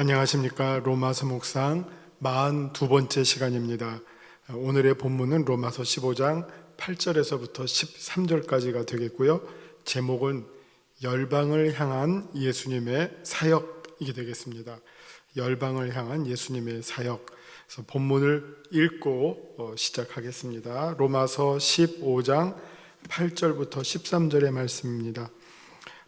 안녕하십니까. 로마서 묵상 42번째 시간입니다. 오늘의 본문은 로마서 15장 8절에서부터 13절까지가 되겠고요. 제목은 열방을 향한 예수님의 사역이 되겠습니다. 열방을 향한 예수님의 사역. 그래서 본문을 읽고 시작하겠습니다. 로마서 15장 8절부터 13절의 말씀입니다.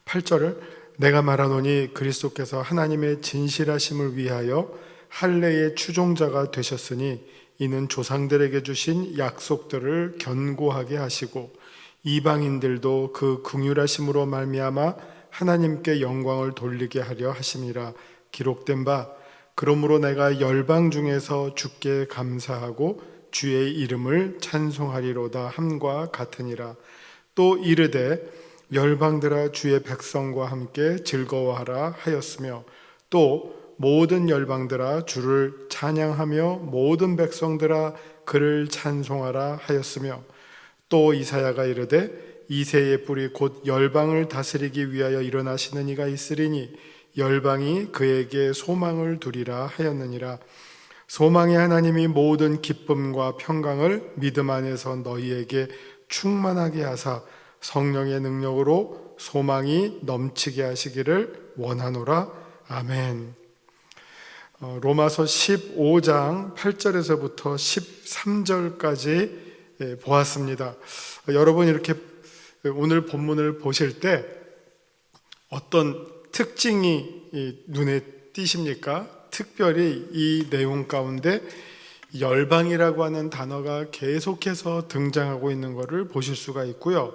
8절을 내가 말하노니 그리스도께서 하나님의 진실하심을 위하여 할례의 추종자가 되셨으니 이는 조상들에게 주신 약속들을 견고하게 하시고 이방인들도 그 긍휼하심으로 말미암아 하나님께 영광을 돌리게 하려 하심이라. 기록된 바 그러므로 내가 열방 중에서 주께 감사하고 주의 이름을 찬송하리로다 함과 같으니라. 또 이르되 열방들아 주의 백성과 함께 즐거워하라 하였으며 또 모든 열방들아 주를 찬양하며 모든 백성들아 그를 찬송하라 하였으며 또 이사야가 이르되 이새의 뿔이 곧 열방을 다스리기 위하여 일어나시는 이가 있으리니 열방이 그에게 소망을 두리라 하였느니라. 소망의 하나님이 모든 기쁨과 평강을 믿음 안에서 너희에게 충만하게 하사 성령의 능력으로 소망이 넘치게 하시기를 원하노라. 아멘. 로마서 15장 8절에서부터 13절까지 보았습니다. 여러분 이렇게 오늘 본문을 보실 때 어떤 특징이 눈에 띄십니까? 특별히 이 내용 가운데 열방이라고 하는 단어가 계속해서 등장하고 있는 것을 보실 수가 있고요.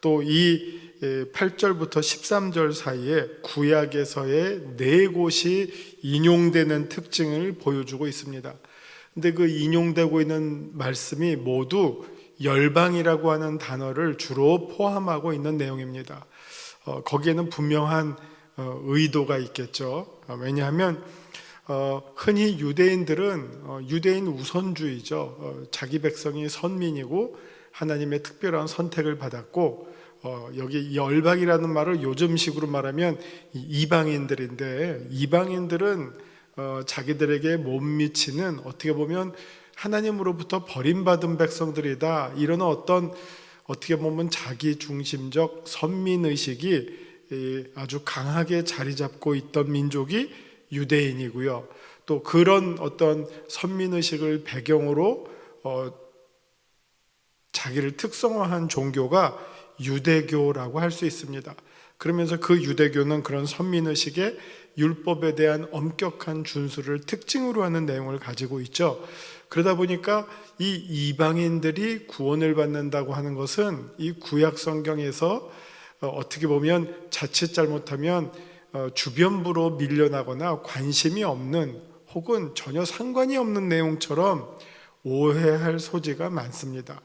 또 이 8절부터 13절 사이에 구약에서의 4곳이 인용되는 특징을 보여주고 있습니다. 근데 그 인용되고 있는 말씀이 모두 열방이라고 하는 단어를 주로 포함하고 있는 내용입니다. 거기에는 분명한 의도가 있겠죠. 왜냐하면 흔히 유대인들은 유대인 우선주의죠. 자기 백성이 선민이고 하나님의 특별한 선택을 받았고 여기 열방이라는 말을 요즘식으로 말하면 이방인들인데 이방인들은 자기들에게 못 미치는 어떻게 보면 하나님으로부터 버림받은 백성들이다. 이런 어떤 어떻게 보면 자기중심적 선민의식이 아주 강하게 자리 잡고 있던 민족이 유대인이고요. 또 그런 어떤 선민의식을 배경으로 자기를 특성화한 종교가 유대교라고 할 수 있습니다. 그러면서 그 유대교는 그런 선민의식의 율법에 대한 엄격한 준수를 특징으로 하는 내용을 가지고 있죠. 그러다 보니까 이 이방인들이 구원을 받는다고 하는 것은 이 구약 성경에서 어떻게 보면 자칫 잘못하면 주변부로 밀려나거나 관심이 없는 혹은 전혀 상관이 없는 내용처럼 오해할 소지가 많습니다.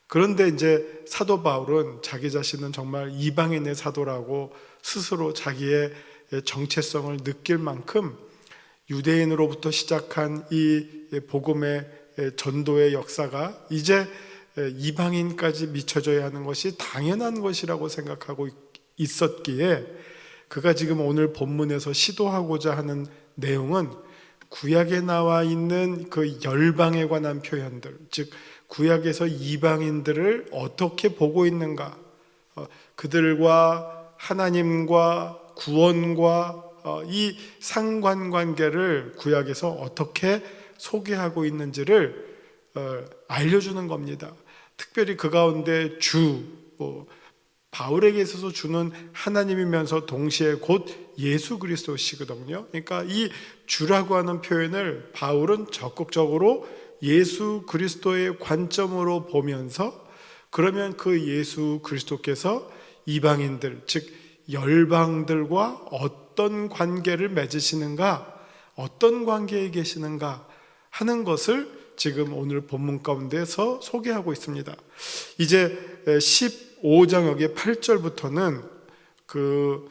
그런데 이제 사도 바울은 자기 자신은 정말 이방인의 사도라고 스스로 자기의 정체성을 느낄 만큼 유대인으로부터 시작한 이 복음의 전도의 역사가 이제 이방인까지 미쳐져야 하는 것이 당연한 것이라고 생각하고 있었기에 그가 지금 오늘 본문에서 시도하고자 하는 내용은 구약에 나와 있는 그 열방에 관한 표현들, 즉 구약에서 이방인들을 어떻게 보고 있는가, 그들과 하나님과 구원과 이 상관관계를 구약에서 어떻게 소개하고 있는지를 알려주는 겁니다. 특별히 그 가운데 바울에게 있어서 주는 하나님이면서 동시에 곧 예수 그리스도시거든요. 그러니까 이 주라고 하는 표현을 바울은 적극적으로 예수 그리스도의 관점으로 보면서 그러면 그 예수 그리스도께서 이방인들, 즉 열방들과 어떤 관계를 맺으시는가, 어떤 관계에 계시는가 하는 것을 지금 오늘 본문 가운데서 소개하고 있습니다. 이제 15장 여기 8절부터는 그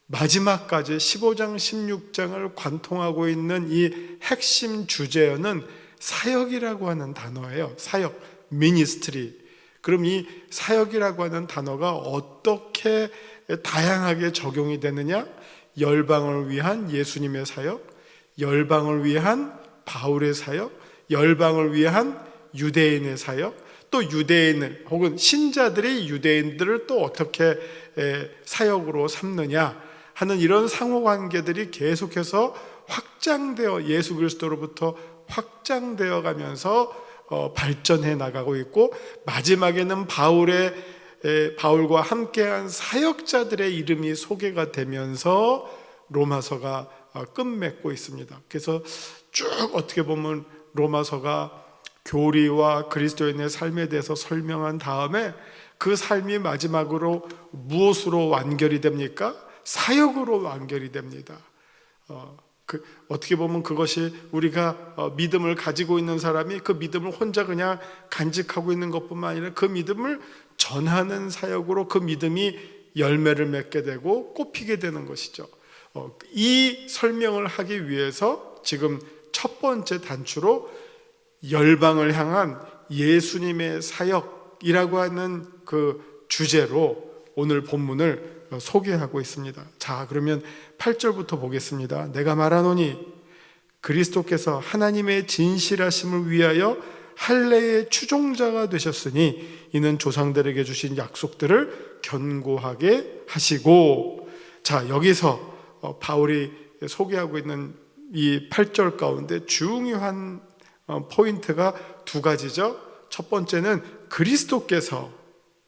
마지막까지 15장 16장을 관통하고 있는 이 핵심 주제어는 사역이라고 하는 단어예요. 사역, 미니스트리. 그럼 이 사역이라고 하는 단어가 어떻게 다양하게 적용이 되느냐? 열방을 위한 예수님의 사역, 열방을 위한 바울의 사역, 열방을 위한 유대인의 사역, 또 유대인을 혹은 신자들이 유대인들을 또 어떻게 사역으로 삼느냐 하는 이런 상호관계들이 계속해서 확장되어 예수 그리스도로부터 확장되어 가면서 발전해 나가고 있고, 마지막에는 바울과 함께한 사역자들의 이름이 소개가 되면서 로마서가 끝맺고 있습니다. 그래서 쭉 어떻게 보면 로마서가 교리와 그리스도인의 삶에 대해서 설명한 다음에 그 삶이 마지막으로 무엇으로 완결이 됩니까? 사역으로 완결이 됩니다. 어떻게 보면 그것이 우리가 믿음을 가지고 있는 사람이 그 믿음을 혼자 그냥 간직하고 있는 것뿐만 아니라 그 믿음을 전하는 사역으로 그 믿음이 열매를 맺게 되고 꽃피게 되는 것이죠. 이 설명을 하기 위해서 지금 첫 번째 단추로 열방을 향한 예수님의 사역이라고 하는 그 주제로 오늘 본문을 소개하고 있습니다. 자, 그러면 8절부터 보겠습니다. 내가 말하노니 그리스도께서 하나님의 진실하심을 위하여 할례의 추종자가 되셨으니 이는 조상들에게 주신 약속들을 견고하게 하시고. 자, 여기서 바울이 소개하고 있는 이 8절 가운데 중요한 포인트가 두 가지죠. 첫 번째는 그리스도께서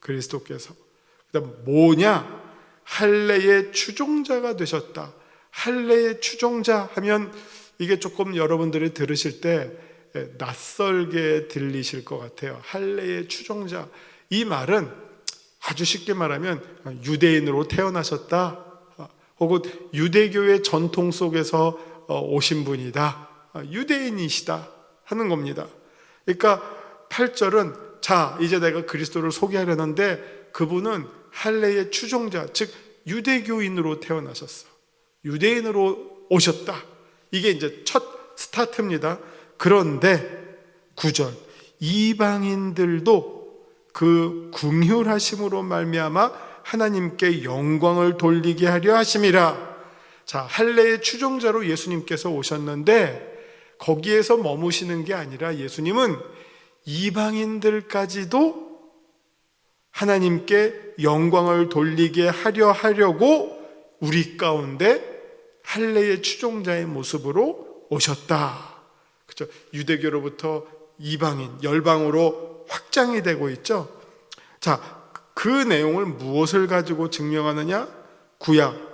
그다음 뭐냐? 할례의 추종자가 되셨다. 할례의 추종자 하면 이게 조금 여러분들이 들으실 때 낯설게 들리실 것 같아요. 할례의 추종자, 이 말은 아주 쉽게 말하면 유대인으로 태어나셨다, 혹은 유대교의 전통 속에서 오신 분이다, 유대인이시다 하는 겁니다. 그러니까 8절은 자, 이제 내가 그리스도를 소개하려는데 그분은 할례의 추종자, 즉 유대교인으로 태어나셨어. 유대인으로 오셨다. 이게 이제 첫 스타트입니다. 그런데 9절, 이방인들도 그 긍휼하심으로 말미암아 하나님께 영광을 돌리게 하려 하심이라. 자, 할례의 추종자로 예수님께서 오셨는데 거기에서 머무시는 게 아니라 예수님은 이방인들까지도 하나님께 영광을 돌리게 하려고 우리 가운데 할례의 추종자의 모습으로 오셨다. 그렇죠? 유대교로부터 이방인, 열방으로 확장이 되고 있죠. 자, 그 내용을 무엇을 가지고 증명하느냐?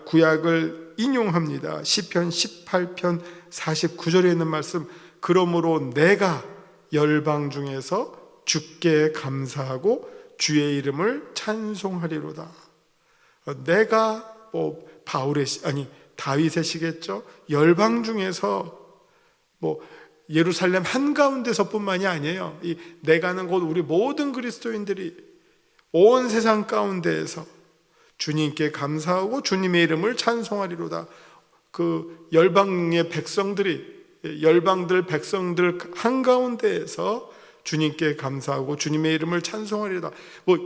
구약을 인용합니다. 시편 18편 49절에 있는 말씀, 그러므로 내가 열방 중에서 주께 감사하고 주의 이름을 찬송하리로다. 내가 다윗의 시겠죠. 열방 중에서 예루살렘 한가운데서뿐만이 아니에요. 이 내가는 곧 우리 모든 그리스도인들이 온 세상 가운데에서 주님께 감사하고 주님의 이름을 찬송하리로다. 그 열방의 열방들 백성들 한가운데에서 주님께 감사하고 주님의 이름을 찬송하리로다.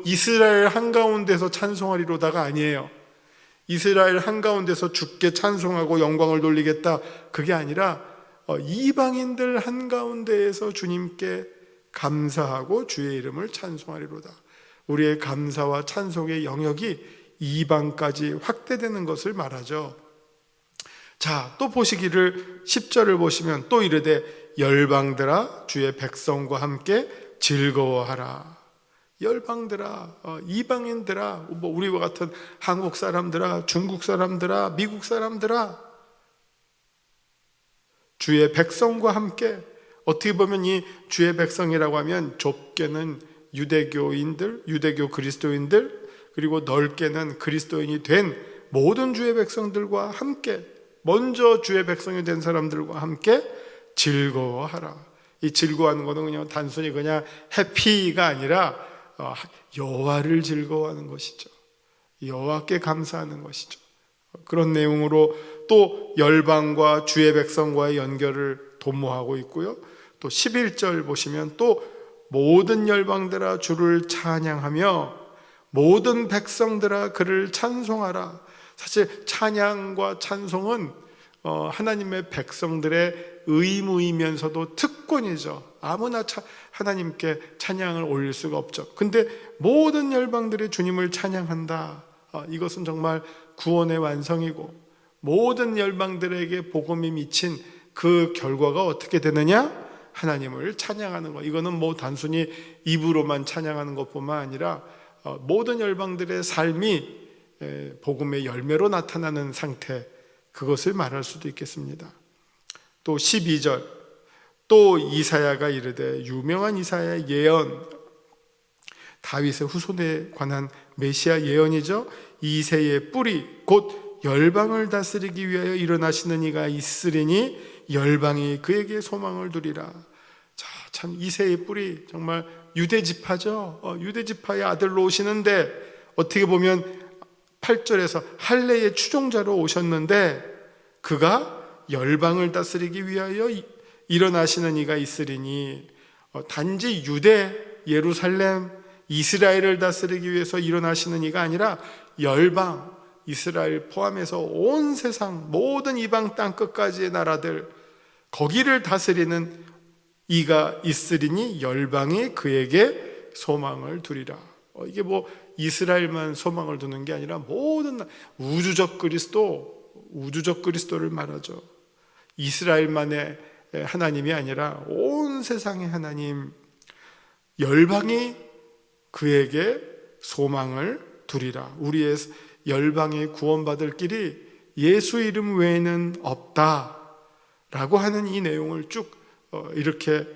이스라엘 한가운데서 찬송하리로다가 아니에요. 이스라엘 한가운데서 주께 찬송하고 영광을 돌리겠다, 그게 아니라 이방인들 한가운데에서 주님께 감사하고 주의 이름을 찬송하리로다. 우리의 감사와 찬송의 영역이 이방까지 확대되는 것을 말하죠. 자, 또 보시기를 10절을 보시면 또 이르되 열방들아 주의 백성과 함께 즐거워하라. 열방들아, 이방인들아, 우리와 같은 한국 사람들아, 중국 사람들아, 미국 사람들아, 주의 백성과 함께. 어떻게 보면 이 주의 백성이라고 하면 좁게는 유대교인들, 유대교 그리스도인들, 그리고 넓게는 그리스도인이 된 모든 주의 백성들과 함께, 먼저 주의 백성이 된 사람들과 함께 즐거워하라. 이 즐거워하는 것은 그냥 단순히 그냥 해피가 아니라 여호와를 즐거워하는 것이죠. 여호와께 감사하는 것이죠. 그런 내용으로 또 열방과 주의 백성과의 연결을 도모하고 있고요. 또 11절 보시면 또 모든 열방들아 주를 찬양하며 모든 백성들아 그를 찬송하라. 사실 찬양과 찬송은 하나님의 백성들의 의무이면서도 특권이죠. 아무나 하나님께 찬양을 올릴 수가 없죠. 근데 모든 열방들이 주님을 찬양한다. 이것은 정말 구원의 완성이고, 모든 열방들에게 복음이 미친 그 결과가 어떻게 되느냐? 하나님을 찬양하는 것. 이거는 뭐 단순히 입으로만 찬양하는 것뿐만 아니라 모든 열방들의 삶이 복음의 열매로 나타나는 상태, 그것을 말할 수도 있겠습니다. 또 12절, 또 이사야가 이르되, 유명한 이사야의 예언, 다윗의 후손에 관한 메시아 예언이죠. 이새의 뿌리 곧 열방을 다스리기 위하여 일어나시는 이가 있으리니 열방이 그에게 소망을 두리라. 자, 참 이새의 뿌리, 정말 유대지파죠. 유대지파의 아들로 오시는데, 어떻게 보면 8절에서 할례의 추종자로 오셨는데, 그가 열방을 다스리기 위하여 일어나시는 이가 있으리니, 단지 유대, 예루살렘, 이스라엘을 다스리기 위해서 일어나시는 이가 아니라 열방, 이스라엘 포함해서 온 세상 모든 이방 땅 끝까지의 나라들, 거기를 다스리는 이가 있으리니 열방이 그에게 소망을 두리라. 이게 뭐 이스라엘만 소망을 두는 게 아니라 모든 우주적 그리스도를 말하죠. 이스라엘만의 하나님이 아니라 온 세상의 하나님, 열방이 그에게 소망을 두리라. 우리의 열방의 구원받을 길이 예수 이름 외에는 없다 라고 하는 이 내용을 쭉 이렇게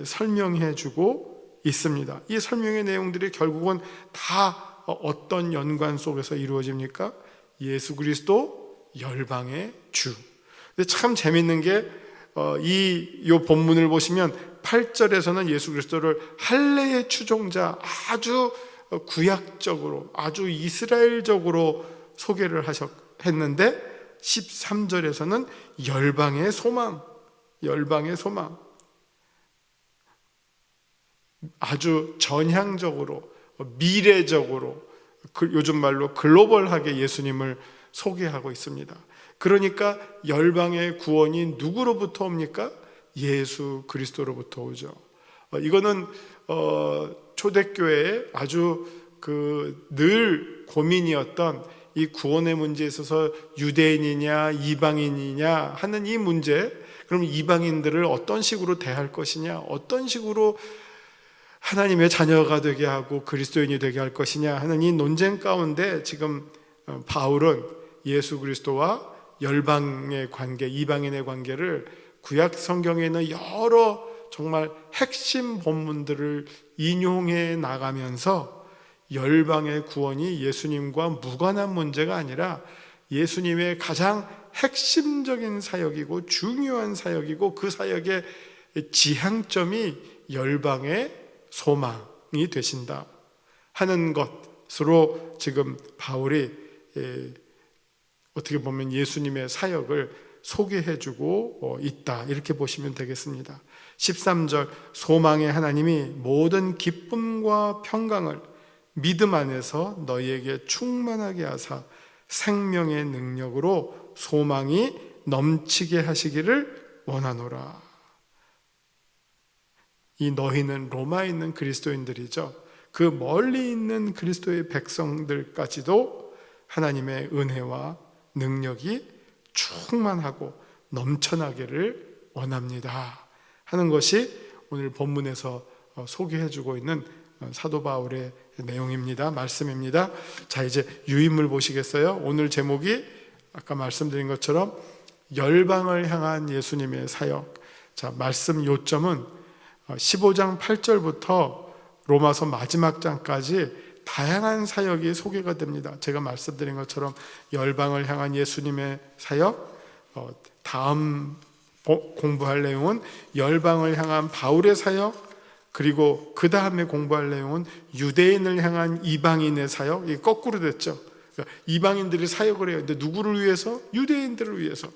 설명해 주고 있습니다. 이 설명의 내용들이 결국은 다 어떤 연관 속에서 이루어집니까? 예수 그리스도 열방의 주. 근데 참 재밌는 게 이 본문을 보시면 8절에서는 예수 그리스도를 할례의 추종자, 아주 구약적으로, 아주 이스라엘적으로 소개를 했는데 13절에서는 열방의 소망, 아주 전향적으로, 미래적으로, 요즘 말로 글로벌하게 예수님을 소개하고 있습니다. 그러니까 열방의 구원이 누구로부터 옵니까? 예수 그리스도로부터 오죠. 이거는 초대교회에 아주 늘 고민이었던 이 구원의 문제에 있어서 유대인이냐 이방인이냐 하는 이 문제, 그럼 이방인들을 어떤 식으로 대할 것이냐, 어떤 식으로 하나님의 자녀가 되게 하고 그리스도인이 되게 할 것이냐 하는 이 논쟁 가운데 지금 바울은 예수 그리스도와 열방의 관계, 이방인의 관계를 구약 성경에 있는 여러 정말 핵심 본문들을 인용해 나가면서 열방의 구원이 예수님과 무관한 문제가 아니라 예수님의 가장 핵심적인 사역이고 중요한 사역이고, 그 사역의 지향점이 열방의 소망이 되신다 하는 것으로 지금 바울이 어떻게 보면 예수님의 사역을 소개해주고 있다, 이렇게 보시면 되겠습니다. 13절, 소망의 하나님이 모든 기쁨과 평강을 믿음 안에서 너희에게 충만하게 하사 생명의 능력으로 소망이 넘치게 하시기를 원하노라. 이 너희는 로마에 있는 그리스도인들이죠. 그 멀리 있는 그리스도의 백성들까지도 하나님의 은혜와 능력이 충만하고 넘쳐나기를 원합니다 하는 것이 오늘 본문에서 소개해주고 있는 사도 바울의 내용입니다. 말씀입니다. 자, 이제 유인물 보시겠어요? 오늘 제목이 아까 말씀드린 것처럼 열방을 향한 예수님의 사역. 자, 말씀 요점은 15장 8절부터 로마서 마지막 장까지 다양한 사역이 소개가 됩니다. 제가 말씀드린 것처럼 열방을 향한 예수님의 사역, 다음 공부할 내용은 열방을 향한 바울의 사역, 그리고 그 다음에 공부할 내용은 유대인을 향한 이방인의 사역. 이게 거꾸로 됐죠. 그러니까 이방인들이 사역을 해요. 근데 누구를 위해서? 유대인들을 위해서.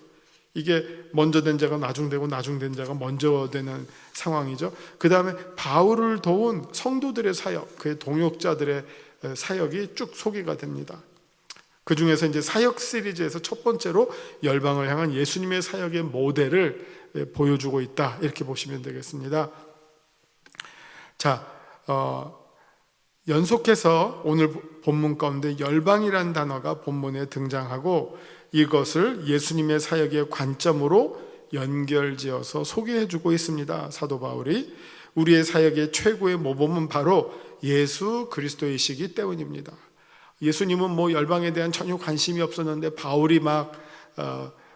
이게 먼저 된 자가 나중되고 나중된 자가 먼저 되는 상황이죠. 그 다음에 바울을 도운 성도들의 사역, 그의 동역자들의 사역이 쭉 소개가 됩니다. 그 중에서 이제 사역 시리즈에서 첫 번째로 열방을 향한 예수님의 사역의 모델을 보여주고 있다, 이렇게 보시면 되겠습니다. 자, 연속해서 오늘 본문 가운데 열방이라는 단어가 본문에 등장하고 이것을 예수님의 사역의 관점으로 연결지어서 소개해주고 있습니다. 사도 바울이 우리의 사역의 최고의 모범은 바로 예수 그리스도이시기 때문입니다. 예수님은 뭐 열방에 대한 전혀 관심이 없었는데 바울이 막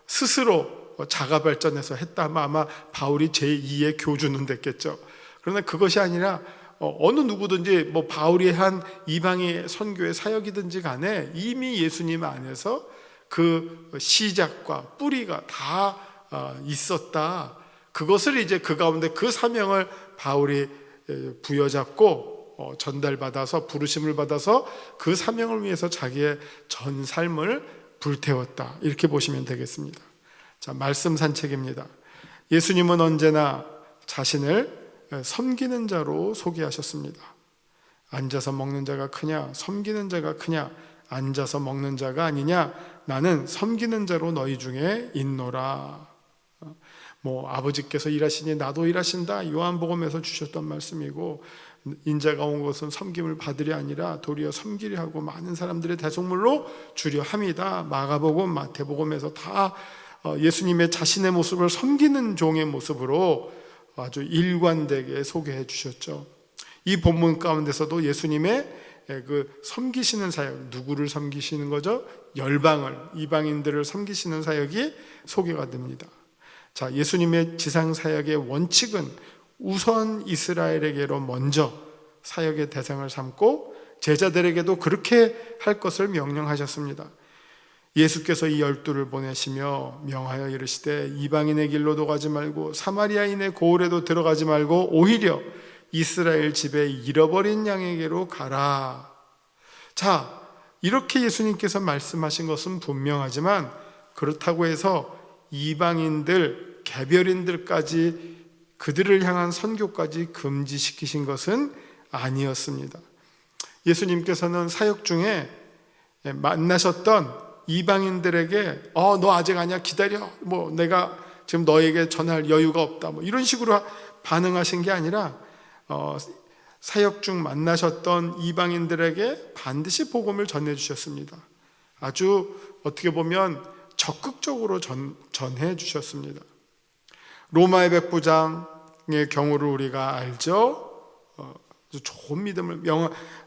스스로 자가 발전해서 했다면 아마 바울이 제2의 교주는 됐겠죠. 그러나 그것이 아니라 어느 누구든지 뭐 바울이 한 이방의 선교의 사역이든지 간에 이미 예수님 안에서 그 시작과 뿌리가 다 있었다. 그것을 이제 그 가운데 그 사명을 바울이 부여잡고 전달받아서 부르심을 받아서 그 사명을 위해서 자기의 전 삶을 불태웠다, 이렇게 보시면 되겠습니다. 자, 말씀 산책입니다. 예수님은 언제나 자신을 섬기는 자로 소개하셨습니다. 앉아서 먹는 자가 크냐, 섬기는 자가 크냐, 앉아서 먹는 자가 아니냐, 나는 섬기는 자로 너희 중에 있노라. 뭐 아버지께서 일하시니 나도 일하신다, 요한복음에서 주셨던 말씀이고, 인자가 온 것은 섬김을 받으려 아니라 도리어 섬기려 하고 많은 사람들의 대속물로 주려 함이다. 마가복음, 마태복음에서 다 예수님의 자신의 모습을 섬기는 종의 모습으로 아주 일관되게 소개해 주셨죠. 이 본문 가운데서도 예수님의 그 섬기시는 사역, 누구를 섬기시는 거죠? 열방을, 이방인들을 섬기시는 사역이 소개가 됩니다. 자, 예수님의 지상 사역의 원칙은 우선 이스라엘에게로 먼저 사역의 대상을 삼고 제자들에게도 그렇게 할 것을 명령하셨습니다. 예수께서 이 12를 보내시며 명하여 이르시되 이방인의 길로도 가지 말고 사마리아인의 고을에도 들어가지 말고 오히려 이스라엘 집에 잃어버린 양에게로 가라. 자, 이렇게 예수님께서 말씀하신 것은 분명하지만 그렇다고 해서 이방인들, 개별인들까지 그들을 향한 선교까지 금지시키신 것은 아니었습니다. 예수님께서는 사역 중에 만나셨던 이방인들에게 너 아직 아니야, 기다려, 뭐 내가 지금 너에게 전할 여유가 없다, 뭐 이런 식으로 반응하신 게 아니라 사역 중 만나셨던 이방인들에게 반드시 복음을 전해주셨습니다. 아주 어떻게 보면 적극적으로 전해 주셨습니다. 로마의 백부장의 경우를 우리가 알죠. 좋은 믿음을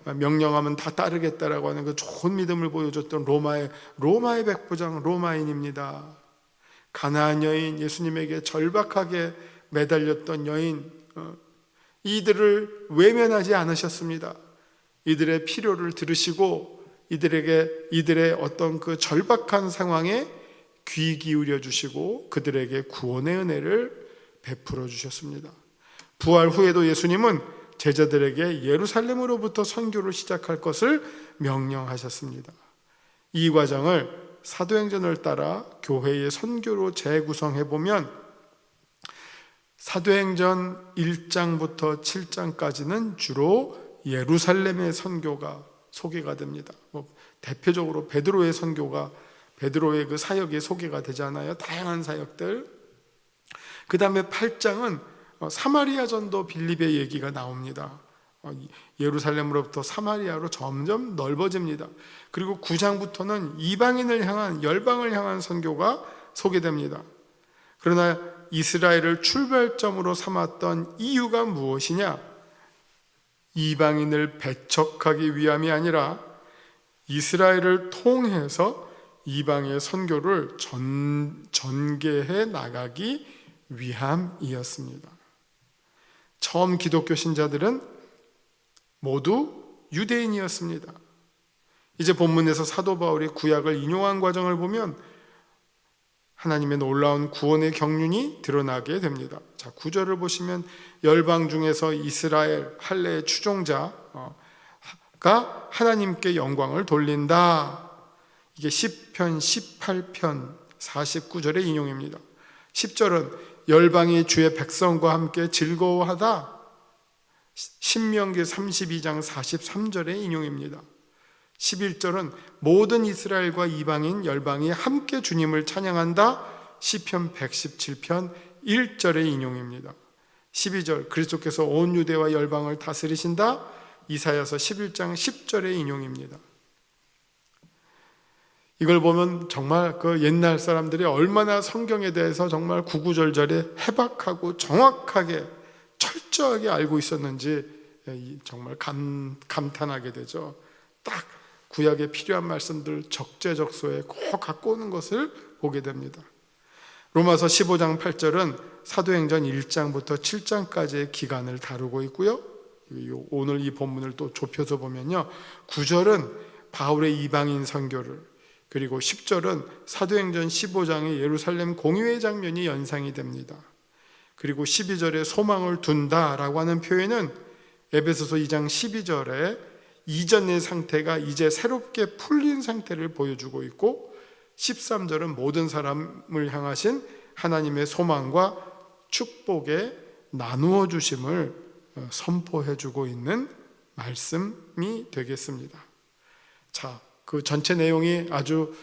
명령하면 다 따르겠다라고 하는 그 좋은 믿음을 보여줬던 로마의 백부장, 로마인입니다. 가나안 여인, 예수님에게 절박하게 매달렸던 여인, 이들을 외면하지 않으셨습니다. 이들의 필요를 들으시고 이들의 어떤 그 절박한 상황에 귀 기울여 주시고 그들에게 구원의 은혜를 베풀어 주셨습니다. 부활 후에도 예수님은 제자들에게 예루살렘으로부터 선교를 시작할 것을 명령하셨습니다. 이 과정을 사도행전을 따라 교회의 선교로 재구성해 보면 사도행전 1장부터 7장까지는 주로 예루살렘의 선교가 소개가 됩니다. 대표적으로 베드로의 그 사역이 소개가 되잖아요. 다양한 사역들. 그 다음에 8장은 사마리아 전도 빌립의 얘기가 나옵니다. 예루살렘으로부터 사마리아로 점점 넓어집니다. 그리고 9장부터는 이방인을 향한, 열방을 향한 선교가 소개됩니다. 그러나 이스라엘을 출발점으로 삼았던 이유가 무엇이냐? 이방인을 배척하기 위함이 아니라 이스라엘을 통해서 이방의 선교를 전개해 나가기 위함이었습니다. 처음 기독교 신자들은 모두 유대인이었습니다. 이제 본문에서 사도 바울이 구약을 인용한 과정을 보면 하나님의 놀라운 구원의 경륜이 드러나게 됩니다. 자, 9절을 보시면 열방 중에서 이스라엘 할례의 추종자가 하나님께 영광을 돌린다. 이게 시편 18편 49절의 인용입니다. 10절은 열방이 주의 백성과 함께 즐거워하다. 신명기 32장 43절의 인용입니다. 11절은 모든 이스라엘과 이방인 열방이 함께 주님을 찬양한다. 시편 117편 1절의 인용입니다. 12절 그리스도께서 온 유대와 열방을 다스리신다. 이사야서 11장 10절의 인용입니다. 이걸 보면 정말 그 옛날 사람들이 얼마나 성경에 대해서 정말 구구절절에 해박하고 정확하게 철저하게 알고 있었는지 정말 감탄하게 되죠. 딱 구약에 필요한 말씀들 적재적소에 꼭 갖고 오는 것을 보게 됩니다. 로마서 15장 8절은 사도행전 1장부터 7장까지의 기간을 다루고 있고요. 오늘 이 본문을 또 좁혀서 보면요, 9절은 바울의 이방인 선교를, 그리고 10절은 사도행전 15장의 예루살렘 공의회 장면이 연상이 됩니다. 그리고 12절에 소망을 둔다라고 하는 표현은 에베소서 2장 12절에 이전의 상태가 이제 새롭게 풀린 상태를 보여주고 있고, 13절은 모든 사람을 향하신 하나님의 소망과 축복의 나누어 주심을 선포해주고 있는 말씀이 되겠습니다. 자, 그 전체 내용이 아주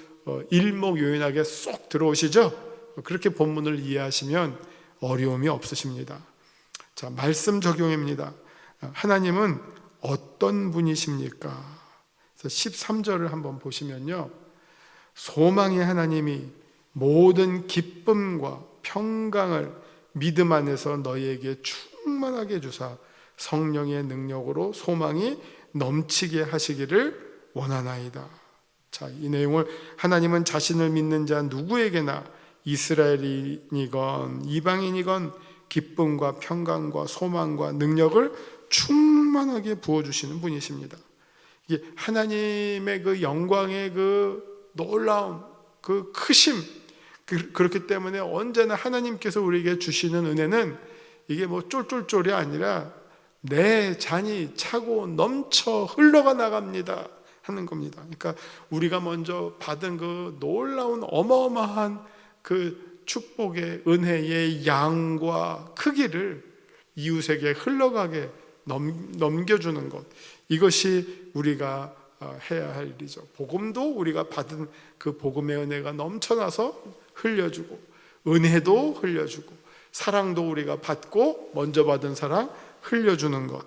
일목요연하게 쏙 들어오시죠? 그렇게 본문을 이해하시면 어려움이 없으십니다. 자, 말씀 적용입니다. 하나님은 어떤 분이십니까? 그래서 13절을 한번 보시면요, 소망의 하나님이 모든 기쁨과 평강을 믿음 안에서 너희에게 충만하게 주사 성령의 능력으로 소망이 넘치게 하시기를 원하나이다. 자, 이 내용을 하나님은 자신을 믿는 자 누구에게나 이스라엘이건 이방인이건 기쁨과 평강과 소망과 능력을 충만하게 부어주시는 분이십니다. 이게 하나님의 그 영광의 그 놀라움, 그 크심, 그렇기 때문에 언제나 하나님께서 우리에게 주시는 은혜는 이게 뭐 쫄쫄쫄이 아니라 내 잔이 차고 넘쳐 흘러가 나갑니다 하는 겁니다. 그러니까 우리가 먼저 받은 그 놀라운 어마어마한 그 축복의 은혜의 양과 크기를 이웃에게 흘러가게 넘겨주는 것, 이것이 우리가 해야 할 일이죠. 복음도 우리가 받은 그 복음의 은혜가 넘쳐나서 흘려주고, 은혜도 흘려주고, 사랑도 우리가 받고 먼저 받은 사랑 흘려주는 것,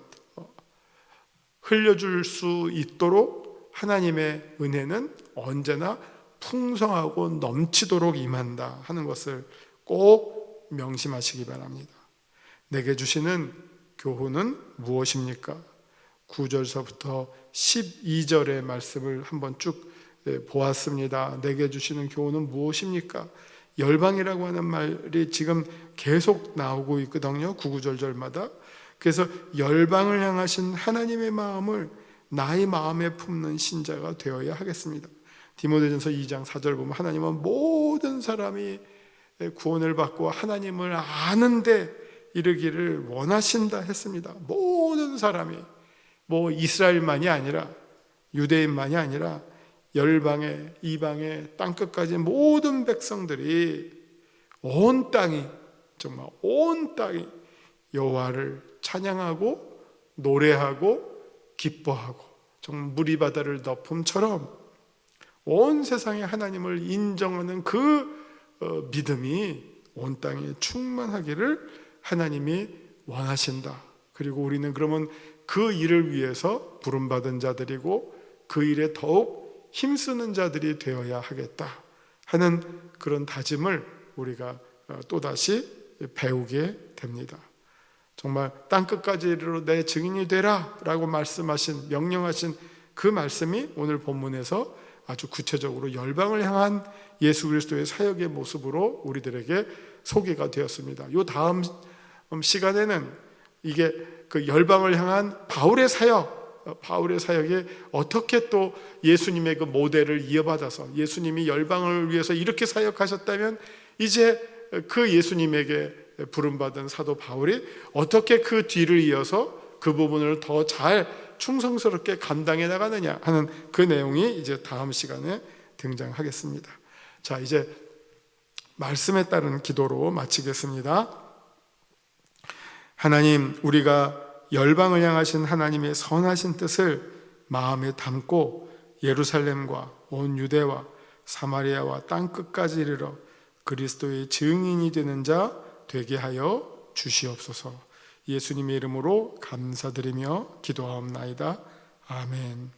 흘려줄 수 있도록 하나님의 은혜는 언제나 풍성하고 넘치도록 임한다 하는 것을 꼭 명심하시기 바랍니다. 내게 주시는 교훈은 무엇입니까? 9절서부터 12절의 말씀을 한번 쭉 보았습니다. 내게 주시는 교훈은 무엇입니까? 열방이라고 하는 말이 지금 계속 나오고 있거든요, 9구절절마다. 그래서 열방을 향하신 하나님의 마음을 나의 마음에 품는 신자가 되어야 하겠습니다. 디모데전서 2장 4절 보면 하나님은 모든 사람이 구원을 받고 하나님을 아는데 이르기를 원하신다 했습니다. 모든 사람이, 뭐 이스라엘만이 아니라 유대인만이 아니라 열방의 이방의 땅끝까지 모든 백성들이, 온 땅이, 정말 온 땅이 여호와를 찬양하고 노래하고 기뻐하고, 정말 물이 바다를 덮음처럼 온 세상에 하나님을 인정하는 그 믿음이 온 땅에 충만하기를 하나님이 원하신다. 그리고 우리는 그러면 그 일을 위해서 부름받은 자들이고 그 일에 더욱 힘쓰는 자들이 되어야 하겠다 하는 그런 다짐을 우리가 또다시 배우게 됩니다. 정말 땅끝까지 이르러 내 증인이 되라 라고 말씀하신, 명령하신 그 말씀이 오늘 본문에서 아주 구체적으로 열방을 향한 예수 그리스도의 사역의 모습으로 우리들에게 소개가 되었습니다. 이 다음 시간에는 이게 그 열방을 향한 바울의 사역이 어떻게 또 예수님의 그 모델을 이어받아서, 예수님이 열방을 위해서 이렇게 사역하셨다면 이제 그 예수님에게 부름받은 사도 바울이 어떻게 그 뒤를 이어서 그 부분을 더 잘 충성스럽게 감당해 나가느냐 하는 그 내용이 이제 다음 시간에 등장하겠습니다. 자, 이제 말씀에 따른 기도로 마치겠습니다. 하나님, 우리가 열방을 향하신 하나님의 선하신 뜻을 마음에 담고 예루살렘과 온 유대와 사마리아와 땅 끝까지 이르러 그리스도의 증인이 되는 자 되게 하여 주시옵소서. 예수님의 이름으로 감사드리며 기도하옵나이다. 아멘.